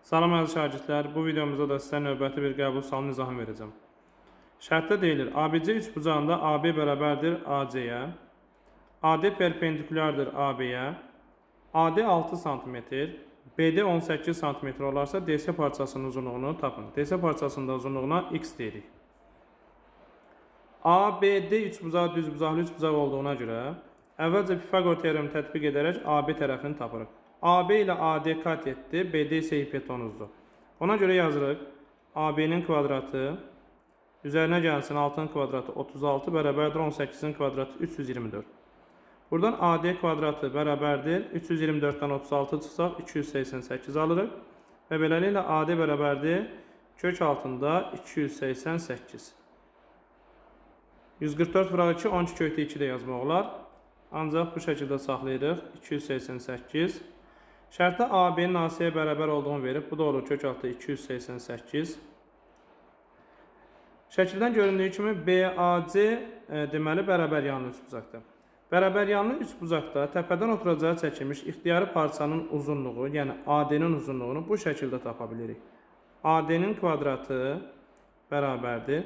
Salam əziz şagirdlər, bu videomuzda da sizə növbəti bir qəbul sualının izahını verəcəm. Şərtdə deyilir, ABC üçbucağında AB bərabərdir AC-yə, AD perpendikulardır AB-yə, AD 6 cm, BD 18 cm olarsa DC parçasının uzunluğunu tapın. DC parçasının uzunluğuna x deyirik. ABD üçbucağı düzbucaqlı üçbucaq olduğuna görə əvvəlcə Pifaqor teoremi tətbiq edərək AB tərəfini tapırıq. AB ilə AD kat etdi, BD isə hipotenuzdur. Ona görə yazırıq, AB-nin kvadratı üzərinə gəlsin 6-nın kvadratı 36 bərabərdir 18-in kvadratı 324. Buradan AD kvadratı bərabərdir 324-dən 36 çıxsaq 288 alırıq və beləliklə AD bərabərdir kök altında 288. 144 vuraq 2, 12 kökdə 2 də yazmaq olar. Ancaq bu şəkildə saxlayırıq 288. Şərtdə AB-nin AC-yə bərabər olduğunu verib. Bu da olur kök altı 288. Şəkildən göründüyü kimi BAC deməli bərabər yanlı üçbucaqdır. Bərabər yanlı üçbucaqda təpədən oturacağı çəkilmiş ixtiyari parçanın uzunluğu, yəni AD-nin uzunluğunu bu şəkildə tapa bilirik. AD-nin kvadratı bərabərdir.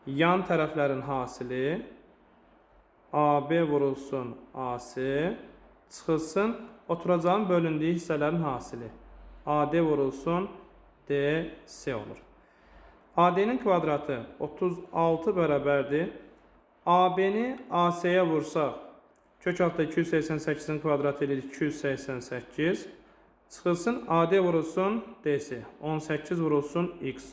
Yan tərəflərin hasili AB vurulsun AC çıxılsın oturacağın bölündüyü hissələrin hasili. AD vurulsun DC olur. AD-nin kvadratı 36 bərabərdir. AB-ni AC-yə vursaq, kök altda 288-in kvadratı ilə 288. Çıxılsın AD vurulsun DC. 18 vurulsun X.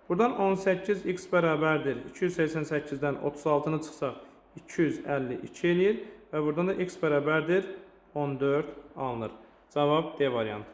Buradan 18x bərabərdir. 288-dən 36-nı çıxsaq 252 eləyir və buradan da x bərabərdir 14 alınır. Cavab D variantı.